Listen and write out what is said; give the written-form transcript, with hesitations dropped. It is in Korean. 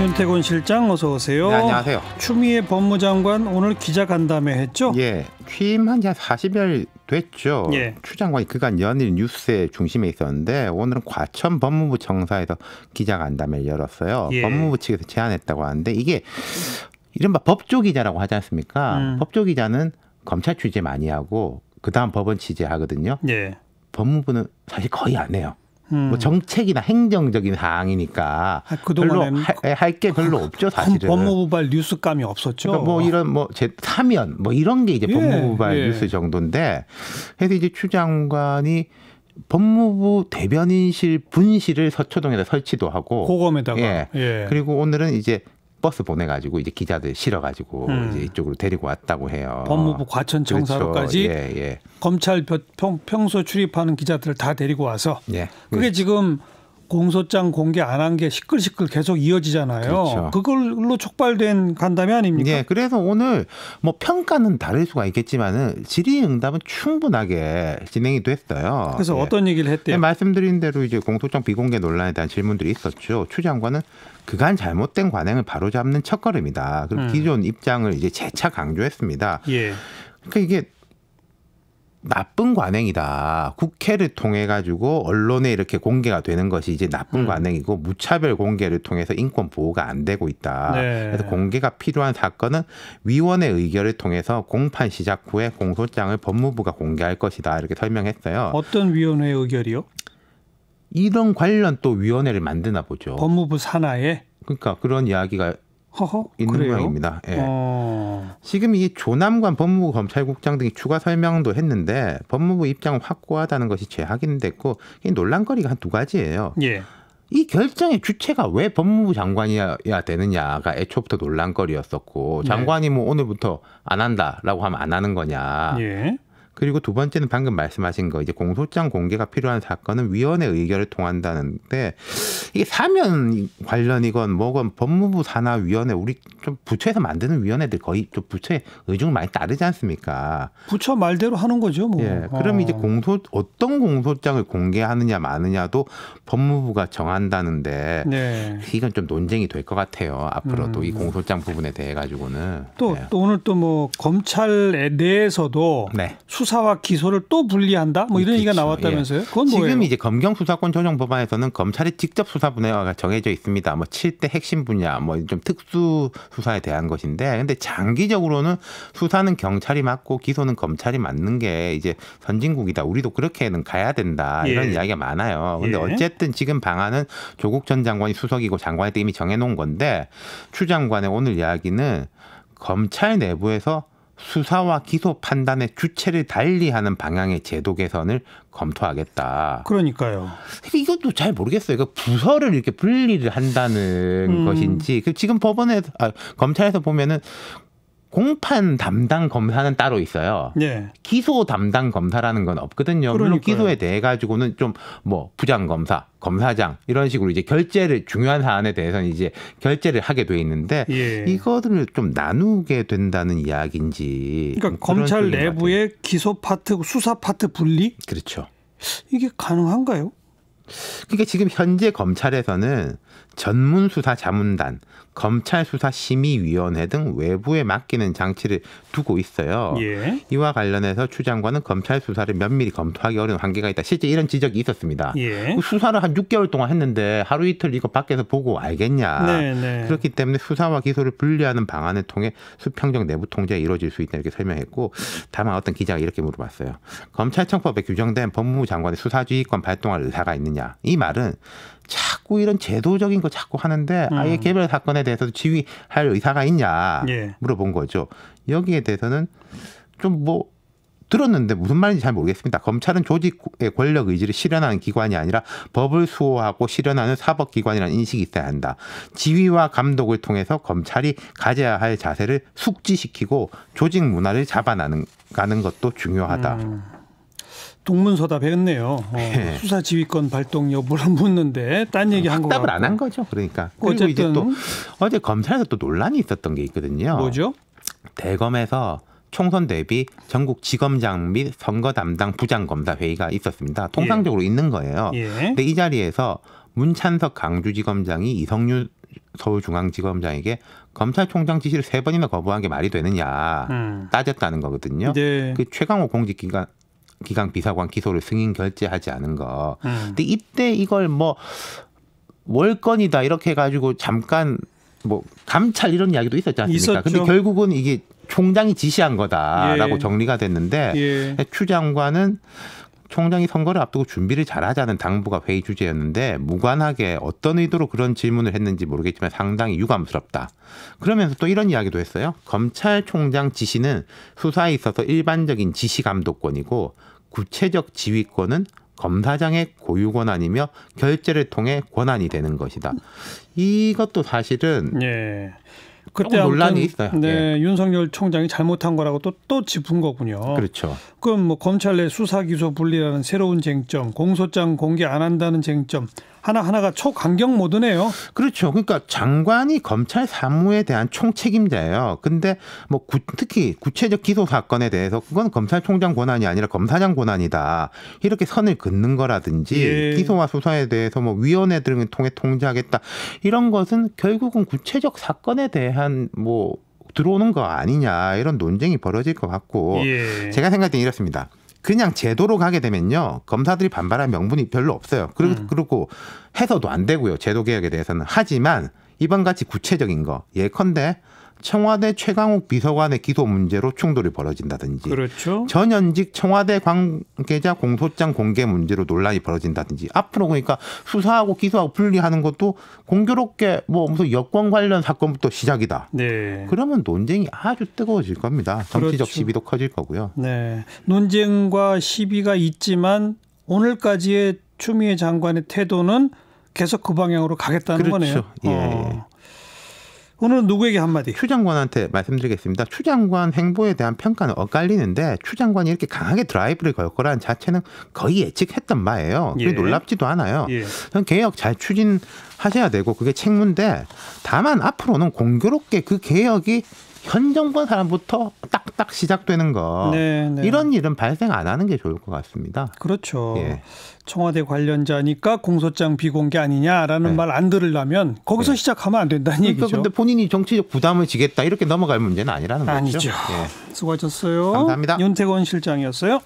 윤태곤 실장 어서 오세요. 네, 안녕하세요. 추미애 법무장관 오늘 기자간담회 했죠? 예, 취임한 지 한 40일 됐죠. 예. 추 장관이 그간 연일 뉴스의 중심에 있었는데 오늘은 과천 법무부 청사에서 기자간담회를 열었어요. 예. 법무부 측에서 제안했다고 하는데 이게 이른바 법조기자라고 하지 않습니까? 법조기자는 검찰 취재 많이 하고 그다음 법원 취재하거든요. 예. 법무부는 사실 거의 안 해요. 뭐 정책이나 행정적인 사항이니까 별로 할 게 별로 없죠, 사실은. 법무부발 뉴스감이 없었죠. 그러니까 뭐 이런 뭐 사면 뭐 이런 게 이제 예, 법무부발 예. 뉴스 정도인데, 그래서 이제 추 장관이 법무부 대변인실 분실을 서초동에다 설치도 하고, 고검에다가. 예. 예. 그리고 오늘은 이제 버스 보내가지고 이제 기자들 실어가지고 이제 이쪽으로 데리고 왔다고 해요. 법무부 과천 청사로까지. 그렇죠. 예. 검찰 평소 출입하는 기자들을 다 데리고 와서. 예. 그게 지금 공소장 공개 안 한 게 시끌시끌 계속 이어지잖아요. 그렇죠. 그걸로 촉발된 간담회 아닙니까? 예, 그래서 오늘 뭐 평가는 다를 수가 있겠지만은 질의응답은 충분하게 진행이 됐어요. 그래서 예. 어떤 얘기를 했대요? 말씀드린 대로 이제 공소장 비공개 논란에 대한 질문들이 있었죠. 추 장관은 그간 잘못된 관행을 바로잡는 첫걸음이다. 그리고 기존 입장을 이제 재차 강조했습니다. 예. 그러니까 이게 나쁜 관행이다. 국회를 통해 가지고 언론에 이렇게 공개가 되는 것이 이제 나쁜 관행이고 무차별 공개를 통해서 인권 보호가 안 되고 있다. 네. 그래서 공개가 필요한 사건은 위원회 의결을 통해서 공판 시작 후에 공소장을 법무부가 공개할 것이다. 이렇게 설명했어요. 어떤 위원회 의결이요? 이런 관련 또 위원회를 만드나 보죠. 법무부 산하에? 그러니까 그런 이야기가 있는 그래요? 모양입니다. 예. 지금 이 조남관 법무부 검찰국장 등이 추가 설명도 했는데 법무부 입장은 확고하다는 것이 재확인됐고 이 논란거리가 한 두 가지예요. 예. 이 결정의 주체가 왜 법무부 장관이어야 되느냐가 애초부터 논란거리였었고, 장관이 뭐 오늘부터 안 한다라고 하면 안 하는 거냐. 예. 그리고 두 번째는 방금 말씀하신 거, 이제 공소장 공개가 필요한 사건은 위원회 의결을 통한다는데, 이게 사면 관련이건 뭐건 법무부 산하위원회, 우리 좀 부처에서 만드는 위원회들 거의 좀 부처의 의중을 많이 따르지 않습니까? 부처 말대로 하는 거죠, 뭐. 예. 그럼 이제 어떤 공소장을 공개하느냐 마느냐도 법무부가 정한다는데, 네. 이건 좀 논쟁이 될 것 같아요. 앞으로도 이 공소장 부분에 대해 가지고는. 또 오늘 또 뭐 검찰 내에서도 네. 수사와 기소를 또 분리한다? 뭐 이런 얘기가 나왔다면서요? 그건 뭐예요? 지금 이제 검경 수사권 조정 법안에서는 검찰이 직접 수사 분야가 정해져 있습니다. 뭐 7대 핵심 분야, 뭐 좀 특수 수사에 대한 것인데, 근데 장기적으로는 수사는 경찰이 맡고 기소는 검찰이 맡는 게 이제 선진국이다. 우리도 그렇게는 가야 된다. 이런 예. 이야기가 많아요. 근데 예. 어쨌든 지금 방안은 조국 전 장관이 수석이고 장관이 때 이미 정해놓은 건데, 추 장관의 오늘 이야기는 검찰 내부에서 수사와 기소 판단의 주체를 달리하는 방향의 제도 개선을 검토하겠다. 그러니까요. 이것도 잘 모르겠어요. 그 부서를 이렇게 분리를 한다는 것인지. 지금 검찰에서 보면은 공판 담당 검사는 따로 있어요. 네. 기소 담당 검사라는 건 없거든요. 물론 그러니까요. 기소에 대해 가지고는 좀 뭐 부장 검사, 검사장 이런 식으로 이제 결재를, 중요한 사안에 대해서는 이제 결재를 하게 돼 있는데, 예. 이거를 좀 나누게 된다는 이야기인지. 그러니까 검찰 내부의 기소 파트, 수사 파트 분리? 그렇죠. 이게 가능한가요? 그러니까 지금 현재 검찰에서는 전문수사자문단, 검찰수사심의위원회 등 외부에 맡기는 장치를 두고 있어요. 예. 이와 관련해서 추 장관은 검찰 수사를 면밀히 검토하기 어려운 한계가 있다. 실제 이런 지적이 있었습니다. 예. 수사를 한 6개월 동안 했는데 하루 이틀 이거 밖에서 보고 알겠냐. 네. 그렇기 때문에 수사와 기소를 분리하는 방안을 통해 수평적 내부 통제가 이루어질 수 있다, 이렇게 설명했고, 다만 어떤 기자가 이렇게 물어봤어요. 검찰청법에 규정된 법무부 장관의 수사지휘권 발동할 의사가 있느냐. 이 말은 자꾸 이런 제도적인 거 자꾸 하는데 아예 개별 사건에 대해서도 지휘할 의사가 있냐 물어본 거죠. 여기에 대해서는 좀 뭐 들었는데 무슨 말인지 잘 모르겠습니다. 검찰은 조직의 권력 의지를 실현하는 기관이 아니라 법을 수호하고 실현하는 사법기관이라는 인식이 있어야 한다. 지휘와 감독을 통해서 검찰이 가져야 할 자세를 숙지시키고 조직 문화를 잡아가는 것도 중요하다. 동문서답 했네요. 수사 지휘권 발동 여부를 묻는데 딴 얘기 한 거 같고. 답을 안 한 거죠. 그러니까. 그리고 어쨌든 이제 또 어제 검찰에서 또 논란이 있었던 게 있거든요. 뭐죠? 대검에서 총선 대비 전국 지검장 및 선거 담당 부장검사 회의가 있었습니다. 통상적으로 있는 거예요. 예. 근데 이 자리에서 문찬석 강주지검장이 이성윤 서울중앙지검장에게 검찰총장 지시를 3번이나 거부한 게 말이 되느냐 따졌다는 거거든요. 네. 그 최강욱 공직기강 비서관 기소를 승인 결재하지 않은 거. 근데 이때 이걸 뭐 월권이다 이렇게 해가지고 잠깐 뭐 감찰 이런 이야기도 있었지 않습니까? 있었죠. 근데 결국은 이게 총장이 지시한 거다라고 예. 정리가 됐는데 예. 추 장관은 총장이 선거를 앞두고 준비를 잘하자는 당부가 회의 주제였는데 무관하게 어떤 의도로 그런 질문을 했는지 모르겠지만 상당히 유감스럽다. 그러면서 또 이런 이야기도 했어요. 검찰총장 지시는 수사에 있어서 일반적인 지시 감독권이고 구체적 지휘권은 검사장의 고유 권한이며 결재를 통해 권한이 되는 것이다. 이것도 사실은 예. 그때 조금 논란이 있어요. 네, 윤석열 총장이 잘못한 거라고 또 짚은 거군요. 그렇죠. 그럼 뭐 검찰 내 수사 기소 분리라는 새로운 쟁점, 공소장 공개 안 한다는 쟁점 하나하나가 초강경 모드네요. 그렇죠. 그러니까 장관이 검찰 사무에 대한 총책임자예요. 근데 뭐 특히 구체적 기소 사건에 대해서 그건 검찰총장 권한이 아니라 검사장 권한이다. 이렇게 선을 긋는 거라든지 예. 기소와 수사에 대해서 뭐 위원회 등을 통해 통제하겠다. 이런 것은 결국은 구체적 사건에 대한 뭐 들어오는 거 아니냐 이런 논쟁이 벌어질 것 같고 예. 제가 생각할 때는 이렇습니다. 그냥 제도로 가게 되면요. 검사들이 반발할 명분이 별로 없어요. 그리고 해서도 안 되고요. 제도 개혁에 대해서는. 하지만 이번 같이 구체적인 거 예컨대 청와대 최강욱 비서관의 기소 문제로 충돌이 벌어진다든지 그렇죠. 전현직 청와대 관계자 공소장 공개 문제로 논란이 벌어진다든지 앞으로 그러니까 수사하고 기소하고 분리하는 것도 공교롭게 뭐 무슨 여권 관련 사건부터 시작이다. 네. 그러면 논쟁이 아주 뜨거워질 겁니다. 정치적 그렇죠. 시비도 커질 거고요. 네. 논쟁과 시비가 있지만 오늘까지의 추미애 장관의 태도는 계속 그 방향으로 가겠다는 그렇죠. 거네요. 예. 오늘은 누구에게 한마디? 추 장관한테 말씀드리겠습니다. 추 장관 행보에 대한 평가는 엇갈리는데 추 장관이 이렇게 강하게 드라이브를 걸 거라는 자체는 거의 예측했던 바예요. 그게 예. 놀랍지도 않아요. 예. 전 개혁 잘 추진하셔야 되고 그게 책무인데 다만 앞으로는 공교롭게 그 개혁이 현 정권 사람부터 딱딱 시작되는 거 네, 네. 이런 일은 발생 안 하는 게 좋을 것 같습니다. 그렇죠. 예. 청와대 관련자니까 공소장 비공개 아니냐라는 네. 말 안 들으려면 거기서 네. 시작하면 안 된다는 그러니까 얘기죠. 근데 본인이 정치적 부담을 지겠다 이렇게 넘어갈 문제는 아니라는 거죠. 아니죠. 예. 수고하셨어요. 감사합니다. 윤태권 실장이었어요.